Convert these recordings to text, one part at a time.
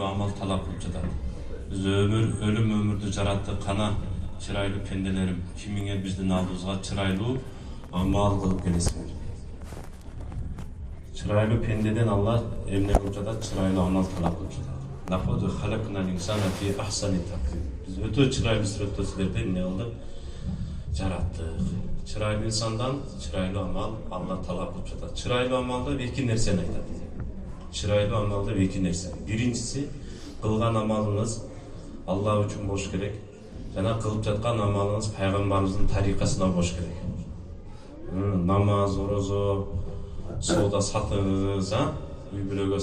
Amal talap kılıp жатат. Biz ölüm ömürdü jarattık kana çıraylı pendelerim. Kimine bizden aldığımızga çıraylı amal kılıp gelesizler. Çıraylı pendeden Allah emne kılıp жатат, çıraylı amal talap kılıp жатат. Laqad halaknal insana fi ahsani taqvim. Biz öte çıraylı suretlerden ne aldık? Jarattık. Çıraylı insandan çıraylı amal Allah talap kılıp жатат. Çıraylı amalda iki nerseni aytат. Çıraylı amalda iki nerse. Birincisi, kılgan amalınız Allah üçün boş gerek. Jana kılıp жатқан amalınız Peygamberimizin tarikasına boş gerek. Namaz, orozo, soda satыңыз, үй бүлөгө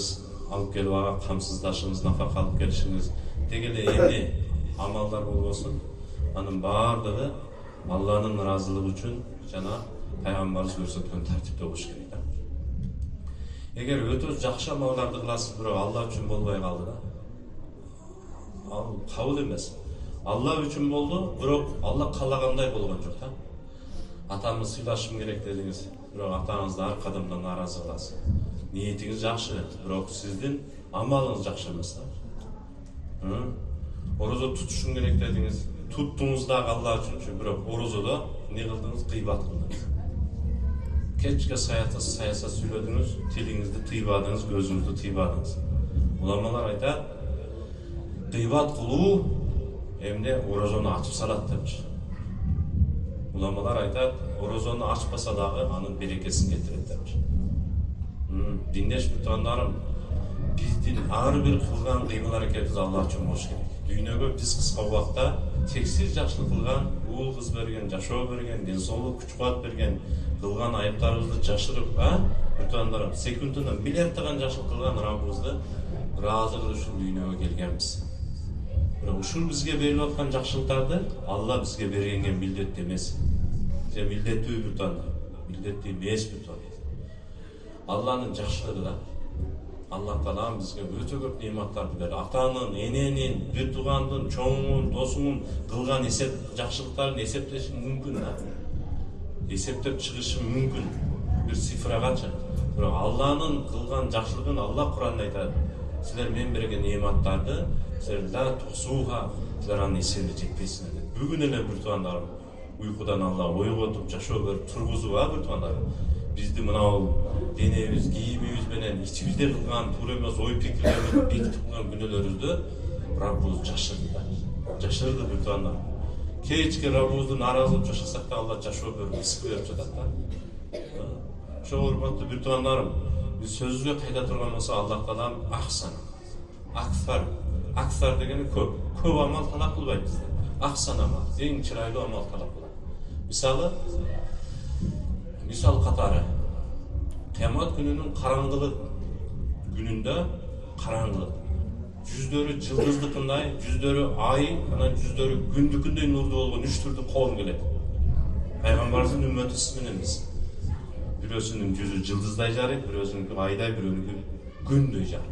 алып келип ага камсыздашыңыз, нафака алып келишиңиз деген эмне амалдар болбосун, анын баардыгы Алланын ыраазылыгы үчүн жана Пайгамбарыбыз көрсөткөн тартипте болуш керек. Эгер өтө жакшы амалдарды кыласыз, бирок Алла үчүн болбой калды да. Ал кабыл эмес. Алла үчүн болду, бирок Алла каалагандай болгон жок да. Атамды сыйлашым керек дедиңиз, бирок атаңызды ар кадамдан нааразы кыласыз. Ниетиңиз жакшы, бирок сиздин амалыңыз жакшы эмес да. Орозо тутушум керек дедиңиз, туттуңуз дагы Алла үчүн, бирок орозодо эмне кылдыңыз? Кыйбат кылдыңыз. Keçke sayasa söylədiniz, tilinizi tıyvadınız, gözünüzü tıyvadınız. Ulamalar ayta, kıyvat kulu emne orozonu açıp salat demiş. Ulamalar ayta, orozonu açpasa dağı anın berekesini getirir demiş. Dinleş tutanlarım, bizdin ağır bir kılgan kıymal hareketimiz Allah için hoş gerek. Dünyada biz kısa vakta tekstil жақшылық kılgan, uğul kız bergen, жашоо берген, денсаулык күч-кубат берген, kılgan ayıplarımızды жашырып, tutanlarım, sekundundan миллиардтаган жақшылық kılgan Rabbimizdi razı kılış үшін dünyaya келгенбиz. Бирок ушул бизге берилип аткан жакшылыктарды Алла бизге бергенге милдеттүү эмес. Же милдеттүү бутандар, милдеттүү эмес бутандар. Алланын жакшылыгы да. Allah Taala bizge öte көп nemаттарды берди. Атанын, эненин, бир туугандын, чоңунун, досунун кылган эсеп жакшылыктарын эсептеш мүмкүн да. Эсептеп чыгышы мүмкүн. Бир цифрагачы. Бирок Алланын кылган жакшылыгын Алла Кур'анда айтат. Силер мен берген нематтарды силер ла тусуха, силер анын эсебине жетпейсиңер деп. Бүгүн эле бир туугандарым уйкудан Алла ойготуп жашоо берип тургузуп бир туугандарым. Bizdi mınao denemiz, giyimimiz menen, içimizde kılgan, tuğra emez, oy pikirlerimiz, bekitip kılgan günelörüzdü Rabbimiz jaşırdı da. Jaşırdı bir tuğanlar. Keçke Rabbimizdi narazılıp jaşasak da Allah jaşoo berip, ısık berip жатат da. Şu hurmatlı bir tuğanlarım, biz sözüge kayda turgan olsa Allah Taala ahsan, aksar, aksar degeni köp. Köp amal talap kılbayt bizde. Ahsan amal, en çıraylı amal talap kılbayt. Misal katары, Kıyamet gününün karangılık gününde karangılık. Yüzleri yıldızlıkınday, yüzleri ay, yüzleri gündükünday nurdu olgun üç türlü kavim geledi. Peygamberimizin ümmeti isminin biz. Birösünün yüzü yıldızday jarayt, birösünün ayday, birösünün gündüy jarayt.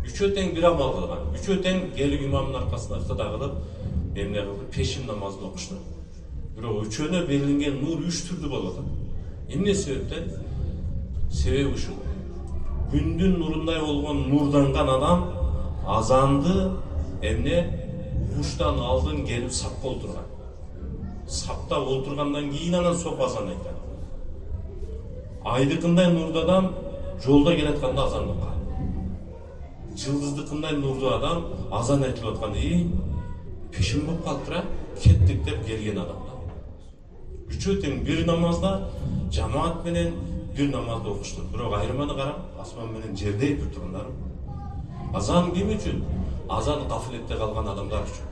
Üçöten bir amal kılgan. Üçöten gelip imamın arkasında ıktıda kılıp, emne kılıp peşin namazını okuştu. Üçöne verilgen nur üç türlü boladı. Emne sebepten? Себеби ушул. Күндүн нурундай болгон нурданған адам азанды эмне угуштан алдын келип сапка олтурган. Сапта олтургандан кийин анан соп азан айтат. Айдыкындай нурду адам жолдо келатканда азан окуган. Жылдыздыкындай нурду адам азан айтылып атканда пешин болуп калыптыр, кеттик деп келген адам. Üçöten bir namazda cemaat menen bir namazda okuştu. Bирок айырманы карап, асман менен жердей бир тургандарым. Азан ким үчүн? Азан гафилетте калган адамдар үчүн.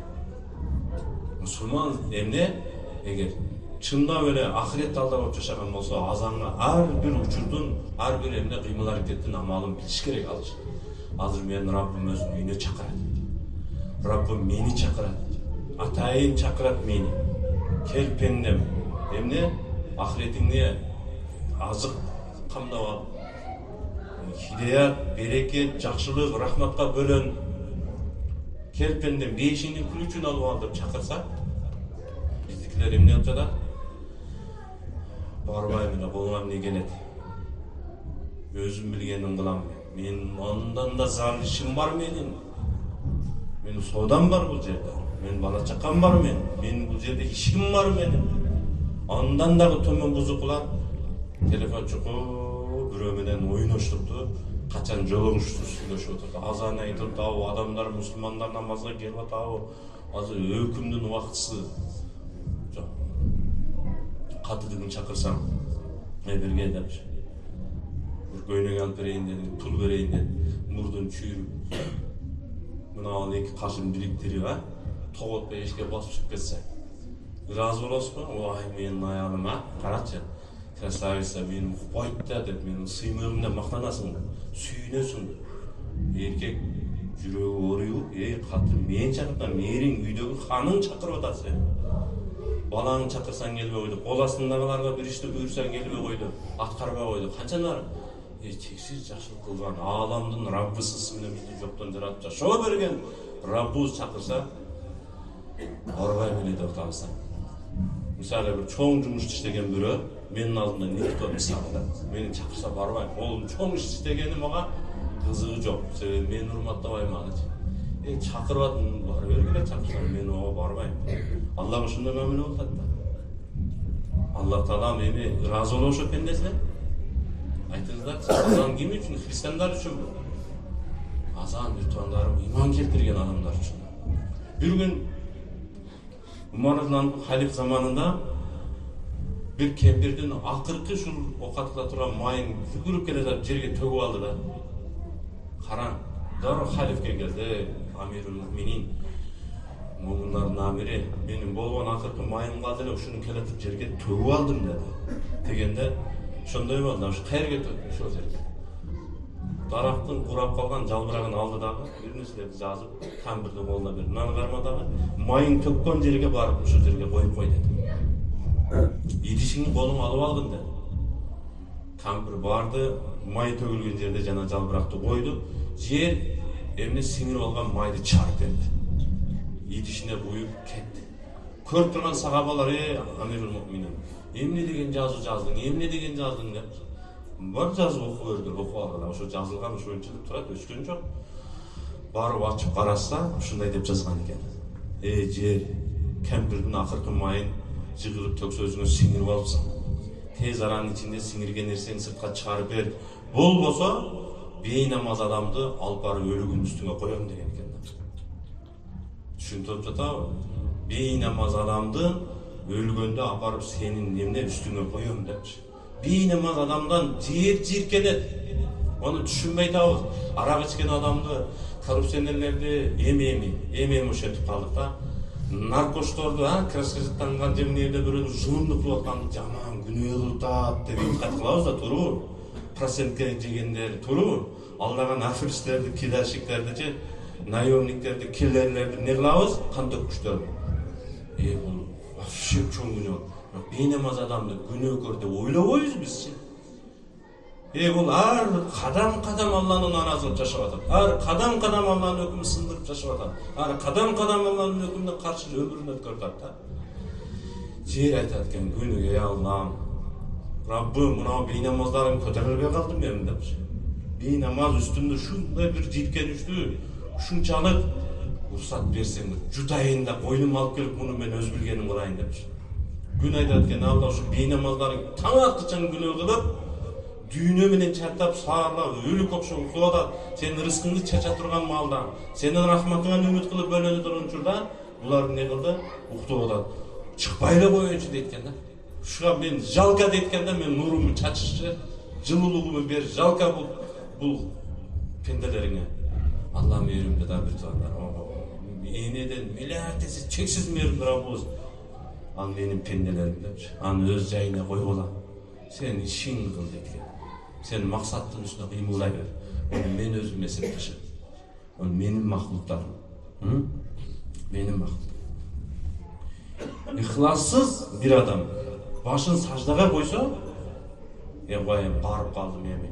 Мусулман эмне? Эгер чындап эле ахирет алдап болуп жашаган болсо, азанга ар бир учурдун, ар бир эмне кыймыл аракеттин амалын билиш керек ал үчүн. Азыр мен Раббим өзүн үйүнө чакырат. Раббим мени чакырат. Атайын чакырат мени. Кел пендем. Эмне? Ахиретиңне азык камдап ал. Хидаят, берекет, жакшылык, рахматка бөлөн. Кел пендем, бейишиңдин күлүчүн алып ал деп чакырса, биздикилер эмне кылып жатат? Барбайм эле, колума эмне келет? Өзүм билгенин кылам. Мен ондан да зал ишим бар менин. Менин соодам бар бул жерде. Менин бала чакам бар менин бул жерде ишигим бар менин. Андан дагы төмөн бузукулар телефон чукуу бирөө менен ойноштурду. Качан жолугушсуз сүйлөшүп отурду. Азан айтып атабы, адамдар мусулмандар намазга келип атабы. Азыр өкүмдүн убактысы. Жок. Катыдыгын чакырсам, берге депчи. Bir көйнөк алып берейин дедим, тул берейин дедим. Мурдун чүйрүп. Мына эки кашын бириктирип, тоготпой эшикке басып чыгып кетсе. Ыраазы болосузбу? Ой, менин аялым, карачы. Красавица мени укпайт да деп, менин сыймыгымда мактанасың, сүйүнөсүң. Эркек жүрөгү ооруйбу? Катын мен чакыртам, эриң үйдөгү ханың чакырып атат сени. Балаңды чакырсаң келбей койду, кол астындагыларга бир ишти буйрсаң келбей койду, аткарбай койду. Канчалар чексиз жакшылык кылган ааламдын Раббысы менен бизди жоктон жаратып жашоо берген Раббыбыз чакырса барбай беле деп атабыз. Мисалы бир чоң жумуш иштеген бирөө менин алдымда никто мисалы мени чакырса барбайм. Ол чоң иш иштегени мага кызыгы жок. Себеби мени урматтабайм аны. Чакырып атым, бара бергиле чакырсам мен ого барбайм. Аллах ошондой мамиле болуп атат да. Аллах Таала мени ыраазы болушу пендесине. Айтыңыздарчы, азан ким үчүн? Христиандар үчүнбү? Азан биртуандарым иман келтирген адамдар үчүн. Бир күн Умар халиф заманында bir kempirдин акыркы ушул окаткыла турган майын жүгүрүп келе жатып жерге төгүп алды да. Караң, дароо халифке келди, Амирул Муминин, муминдардын амири, менин болгон акыркы майым калды эле, ушуну келетип жерге төгүп алдым деди. Дегенде ошондой болду, ушу кайерге төктүм ошол жерге. Дарактын курап калган жалбырагын алды дагы, бир нерселерди жазып, камбирдин колуна берди. Мынаны карма дагы, майың төккөн жерге барып ошол жерге коюп кой деди. Идишиңди колуңа алып алгын деди. Камбир барды, май төгүлгөн жерде жана жалбыракты койду. Жер эмне сиңирип алган майды чарып берди. Идишине буюп кетти. Көрүп турган сахабалар, Амирул Муминин, эмне деген жазуу жаздың, эмне деген жаздың деп. Бар жазып окуп бердилер, окуп алгыла. Ошо жазылган ошончолук турат, өчкөн жок. Барып ачып караса, ушундай деп жазган экен. Жер, кемпирдин акыркы майын жыгырып төксөзүңө сиңирип алыпсың. Тез аранын ичинде сиңирген нерсени сыртка чыгарып бер. Болбосо бейнамаз адамды алып барып өлүгүнүн үстүнө коем деген экен. Түшүнүп жатабы? Бейнамаз адамды өлгөндө апарып сенин эмне үстүңө коем депчи. Бейнамаз адамдан жер жиркенет. Onu düşünmey tavız. Arak içken adamdı, korrupsiyonellerdi, emi uşetip kaldık da. Narkoştordu, kırışkızıktangan jemin evde böyle zulümlük kılıptan jaman günü yıltat деп итқат кылабыз да, турбу? Процентке жегендер турбу? Алдаган аферисттерди, килершиктерди же, наемниктерди, киллерлерди не кылабыз? Кан төккүчтөрдү. Бул вообще чоң күнөө. Бейнамаз адамды күнөөкөр деп ойлобойбуз биз. Бул ар кадам Алланын наразылыгын жашап атат. Ар кадам Алланын өкүмүн сындырып жашап атат. Ар кадам Алланын өкүмүнө каршы өмүрүн өткөрүп атат да. Жер айтат экен, күнүгө ey Аллам, Раббым, мына бейнамаздарым көтөрүлбөй калдым мен деп. Бейнамаз үстүндө ушундай бир жийткеничтүү, ушунчалык уруксат берсең, жутайын да койнума алып келип муну мен өз билгеним кылайын деп. Күн айтат экен, Алла ушу бейнамаздарың таң аткычан күнөө кылып, дүйнө менен чартап, саарлап, өлүк окшоп уктап атат. Сенин рызкыңды чача турган маалда, сенин рахматыңан үмүт кылып бөлөнө турган учурда, булар эмне кылды? Уктап атат. Чыкпай эле коеюнчу дейт да. Ушуга мен жалка дейт да, мен нурумду чачышчы, жылуулугумду бер, жалка бул пенделериңе. Алла мээримде да бир тугандар. Энеден миллиард эсе чексиз мээримдүү Раббыбыз. Ал менин пенделерим депчи. Аны өз жайына койгула. Сен ишиңди кыл дейт. Sen maksаттын üstüne kıymılday ver. Onu men özüm esepleşim. Onu benim mahluklarım. Benim mahluklarım. İhlassız bir adam başın sacdaga koysa, koyayım, barıp kaldım emi.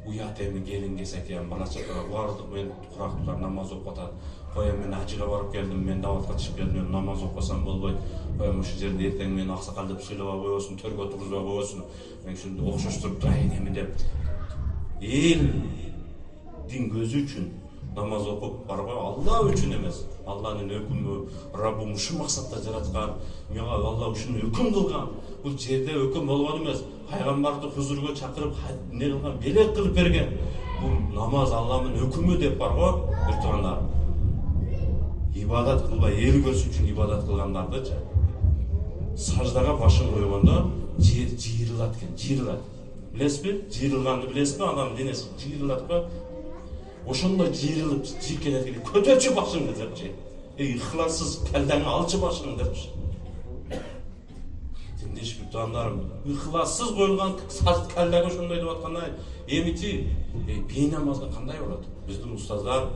Uyat emi gelin kesek yani bana çakıra vardık men kuraklılar namaz okutat. Koyayım men acıga barıp geldim, men davatga çıkıp geldim, namaz okasam bolboyt. Koyayım şu jerde erteң men aksakal dep suylaba koyuyorsun, törgө oturuzba koyuyorsun. Men şunu okşoşturup durayın emi dep. Elдин көзү үчүн намаз окуп барбы Алла үчүн эмес. Алланын өкүмү, Раббым ушул максатта жараткан, мага Алла ушуну өкүм кылган. Бул жерде өкүм болгон эмес. Пайгамбарды хузурга чакырып, не кылган, белек кылып берген. Бул намаз Алланын өкүмү деп бар го, биртугандар. Ибадат кылбай, эл көрсүн үчүн ибадат кылгандардычы. Саждага башын койгондо жер жыйрылат экен, жыйрылат. Билесизби? Жыйрылганды билесизби? Адам денеси жыйрылатпы? Ошондой жыйрылып жийкенет эле көтөрчү башыңды депчи. Ыхлассыз калдаңы алчы башыңды депчи. Диндеш бутандарым, ыхлассыз коюлган калдага ошондой деп атканда эмичи бейнамазга кандай болот? Биздин устаздар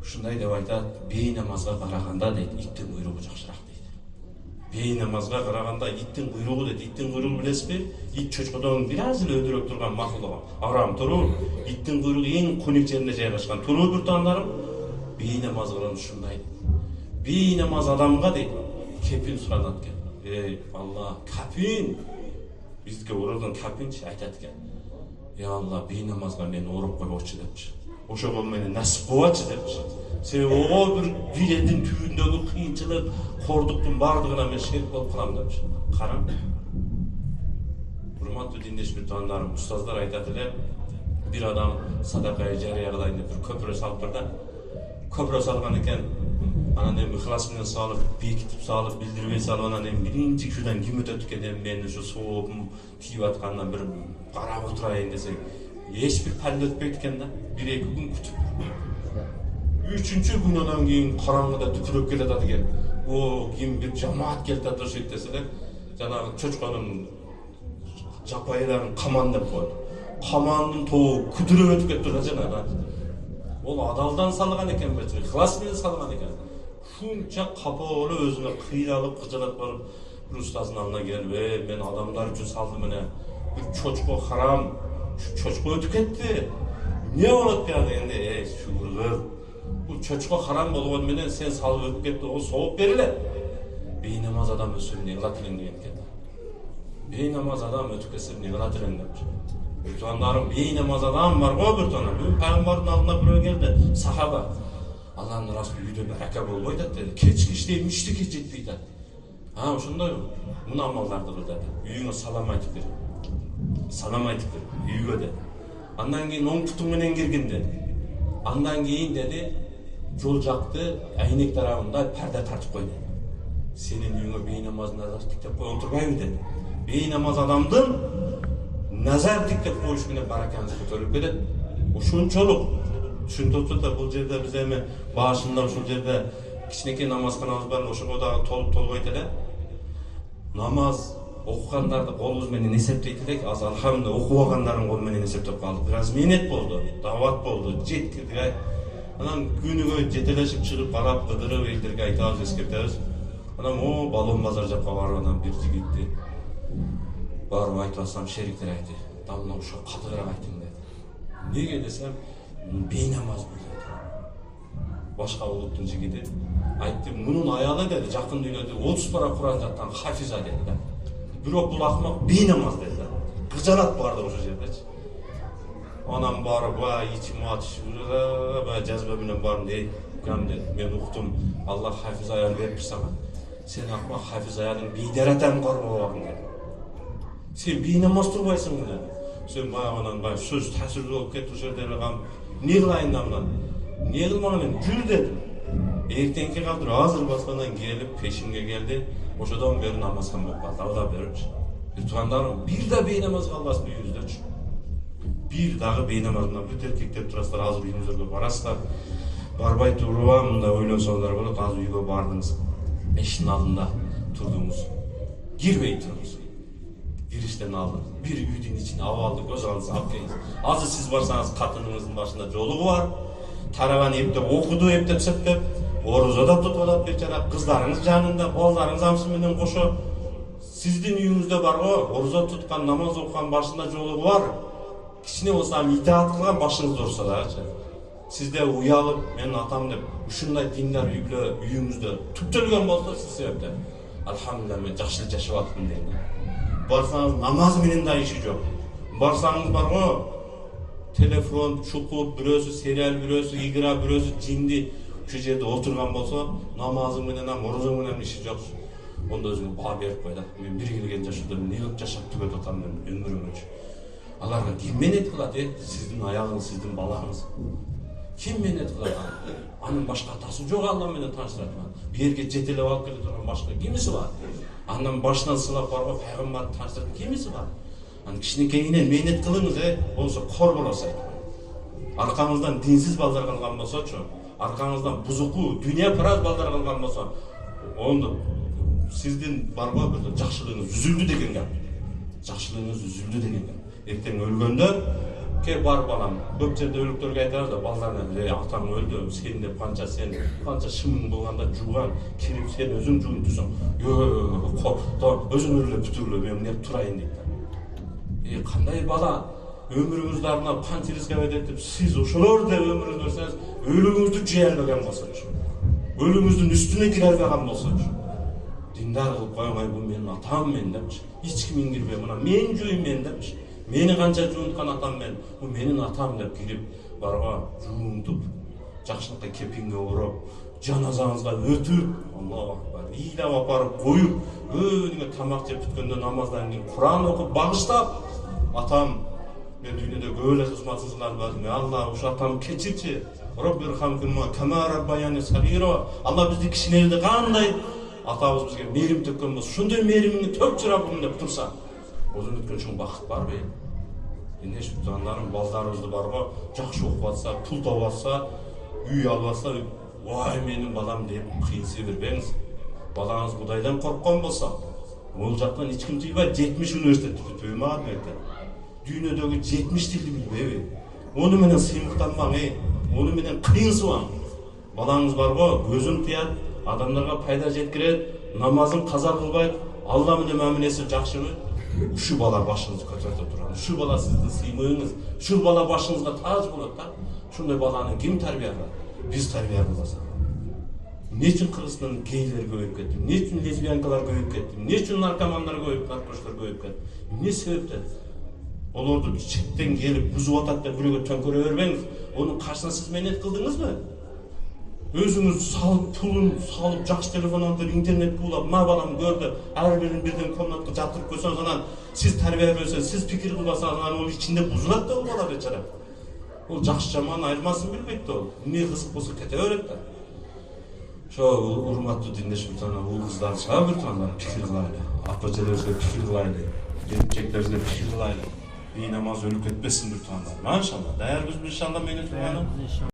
ушундай деп айтат, бейнамазга караганда дейт, иттин куйругу жакшыраак дейт. Бейнамазга караганда иттин куйругу дейт. Иттин куйругу билесизби? Ит чочкодон бир аз эле өдүрөөк турган макулугу. Арам туруу, иттин куйругу эң коник жеринде жайгашкан. Туруу бир таандарым, бейнамаз кылган ушундай. Бейнамаз адамга дейт, кепин суранат экен. Алла, капин. Бизге уралган капинчи айтат экен. Алла, бейнамазга мени ороп койбочу депчи. Ошого мени насип кылбачы депчи. Сен ого бир элдин түбүндөгү кыйынчылык, кордуктун бардыгына мен шерик болуп калам депчи. Караң. Урматтуу диндеш биртугандарым, устаздар айтат эле, бир адам садака жарыя кылайын деп бир көпүрө салып турду. Көпүрө салган экен. Анан эми ыхлас менен салып, бекитип салып, билдирбей салып, анан эми биринчи кишиден ким өтөт экен, эми мен ушу сообум тийип аткандан бир карап отурайын десең, эч бир палле өтпөйт экен да. 1-2 күн күтүп. 3-чү күнүнөн кийин караңгыда түкүрөп келатат экен. Ким бир жамаат келатат ошойт деселер, жанагы чочконун жапайыларын каман деп коет. Камандын тобу күдүрөп өтүп кетти да жанагы. Ол адалдан салган экен бетир, ыхлас менен салган экен. Шунча капа болуп өзүнө кыйналып, кыжалат болуп, бир устаздын алдына келип, мен адамдар үчүн салдым эле. Бир чочко харам, чочко өтүп кетти. Не болот ya дегенде, шүгүр кыл. Бул чочко харам болгон менен сен салып өтүп кетти, ол сооп берилет. Бейнамаз адам өсүп не кылат элең деген экен. Бейнамаз адам өтүп кетсе не кылат элең депчи. Биртугандарым, бейнамаз адам бар го биртугандар. Бүгүн пайгамбардын алдына бирөө келди, сахаба. Алланын расулу үйдө барака болбойт дейт. Кечки иштейм, иштикке жетпейт дейт. Ошондойбу. Мына амалдарды кыл деди. Үйүңө салам айтып бер. Салам айтып бер, үйгө деди. Андан кийин оң путуң менен киргин деди. Андан кийин деди, жол жакты айнек тарабында парда тартып кой деди. Сенин үйүңө бейнамаз назар тиктеп кой отурбайбы деди. Бейнамаз адамдын назар тиктеп коюш менен баракаңыз көтөрүлүп кетет. Ушунчолук түшүнүп отурсуздар, бул жерде биз эми башында ушул жерде кичинекей намазканабыз бар, ошого дагы толуп толбойт эле. Намаз окугандарды колубуз менен эсептейт элек, азыр алхамдулилла окубагандардын колу менен эсептеп калдык. Бир аз мээнет болду, дават болду, жеткирдик. Анан күнүгө жетелешип чыгып барап кыдырып элдерге айтабыз, эскертебиз. Анан балон базар жакка барып анан бир жигитти барып айтып атсам, шериктер айтты. Дамына ошо катыгыраак айтың деди. Неге десем, бейнамаз бул деди. Башка улуттун жигити айтты, мунун аялы деди, жакын дүйнөдө 30 пара Куран жаттан хафиза деди да. Бирок бул акмак бейнамаз деди да. Кыжалат барды ошо жердечи. Анан барып, ичим атышып, жазба менен барып дейт, кам деди. Мен уктум, Алла хафиз аял берип сага. Сен акмак хафиз аялың бейдаратан корбобагың деди. Сен бейнамаз турбайсыңбы деди. Сен баягынан сөз таасирдүү болуп кетти ошол жерде кам. Не кылайын да мынан? Не кылмаган мен жүр дедим. Эртеңки калдыр, азыр баскандан келип пешимге келди. Ошодон бери намазга болуп калды. Алла берипчи. Биртугандарым, бир да бейнамаз калбасын үйүңүздөчү. Бир дагы бейнамаз менен бүт эркектер турасыздар, азыр үйүңүздөргө барасыздар. Барбай турууга мындай ойлонсоңдар болот, азыр үйгө бардыңыз. Эшиктин алдында турдуңуз. Кирбей туруңуз. Кириштен алдын бир үйдүн ичине абалды көз алдыңызга алып келиңиз. Азыр сиз барсаңыз катыныңыздын башында жолугу бар. Тараган эптеп окуду, эптеп септеп, орозодо тутуп атат бечара, кыздарыңыз жанында, балдарыңыз амсы менен кошо. Сиздин үйүңүздө бар го, орозо туткан, намаз окуган башында жолугу бар. Кичине болсо итаат кылган башыңыз орса дагычы. Сизде уялып, мен атам деп, ушундай диндар үйүңүздө түптөлгөн болсо сиз себептен. Алхамдулилла, мен жакшы жашап атмын дейм. Барсаңыз намаз менен да иши жок. Барсаңыз бар го, telefon çukup, birösü serial, birösü igra, birösü cindi şu yerde oturgan bolsa, namazın menen, orucun menen işi yok. Onda özüne bağ berip koydu. Men bir kelgen yaşımda ne kılıp yaşap tügöt atam men ömrümüz. Alarga kim menet kılat, sizdin ayağınız, sizdin balağınız. Kim menet kılat? Anın başka atası yok Allah menen tanıştıratman. Bir yerge jetelep alıp kele turgan başka kimisi var? Andan başынан sılap barba peygamber tanıştıratan kimisi var? Hani kişinekeyinen menet kılыңыз, olsa kor bolasa. Arkanızdan dinsiz balдар kalgan bolsa-çu, arkanızdan buzuku, dünya paraz balдар kalgan bolsa, onda sizdin barba bir jakşılığınız üzüldü degen gap. Jakşılığınız üzüldü degen gap. Erteң ölgöndө ke bar balam, көп жерде өлүктөргө айтабыз да, балдарына, атаң өлдү, сен де канча шымың болганда жууган, кирип сен өзүң жуунуп турсуң. Өзүң өлүп бүтүрлө, мен эмне турайын дейт. Кандай бала өмүрүңүздү арнап канча ризкабет этип, сиз ошолор деп өмүрүңүздү өрсөңүз, өлүгүңүздү жей албаган болсочу. Өлүгүңүздүн үстүнө кире албаган болсочу. Dinдар kılıp koyamay, bu benim atam men demiş. Hiç kim ingirbe buna, men juyum men demiş. Meni kança juuntkan atam men, bu menin atam dep girip barga juuntup, jakşılıkka kepinge urup, janazаңызга ötüp, Allahu akbar, iylap aparıp koyup, önüne tamak jep bitkende namazdan keyin Kur'an okup bagıştap, atam men dünyada böyle hizmatsızlar bardım. Allah uşu atam keçirçi. Rabbirhamkuma kama rabbayani sagiro. Allah bizdi kişineldi kanday атабыз бізге мейрим төккен болса, шундай мейриміңді төкчү Раббым деп турса, озун өткөн чоң бакыт бар бе? Ендеш тугандарым, балдарыбызды барга жакшы окуп атса, пул тауып атса, үй алып атса, вай менин балам деп кыйынсый бербеңиз. Балаңыз Кудайдан корккон болса, ол жактан эч ким жыйбайт, 70 университетти бүтпөйбү адмекте. Дүйнөдөгү 70 тилди билбейби? Ону менен сыймыктанбаң, ону менен кыйынсыбаң. Балаңыз барга көзүн тыят, адамдарга пайда жеткирет, намазын каза кылбайт, Алла менен мамилеси жакшыбы? Ушу бала башыңызды көтөртө турат. Ушу бала сиздин сыймыгыңыз, ушу бала башыңызга тааж болот да. Ушундай баланы ким тарбия кылат? Биз тарбия кылбасак. Эмне үчүн Кыргызстанда гейлер көбөйүп кетти? Эмне үчүн лесбиянкалар көбөйүп кетти? Эмне үчүн наркомандар көбөйүп, наркоштор көбөйүп кетти? Эмне себептен? Олорду четтен келип бузуп атат деп бирөөгө төңкөрө бербеңиз. Онун каршысына сиз менет кылдыңызбы? Өзүңүз салып, пулун салып, жакшы телефон алып, интернет булап, ма балам көрдү, ар бирин бирден комнатка жатырып койсоңуз, анан сиз тарбия берсеңиз, сиз пикир кылбасаңыз, анан ол ичинде бузулат да ол бала бечара. Ол жакшы жаман айырмасын билбейт да ол. Эмне кызык болсо кете берет да. Ошо урматтуу диндеш мутана, уул кыздар, бир туугандар пикир кылайлы. Апа эжелерибизге пикир кылайлы. Келинчектерибизге пикир кылайлы. Үй намаз өлүп кетпесин бир туугандар. Машалла, даярбызбы иншалла менин тууганым.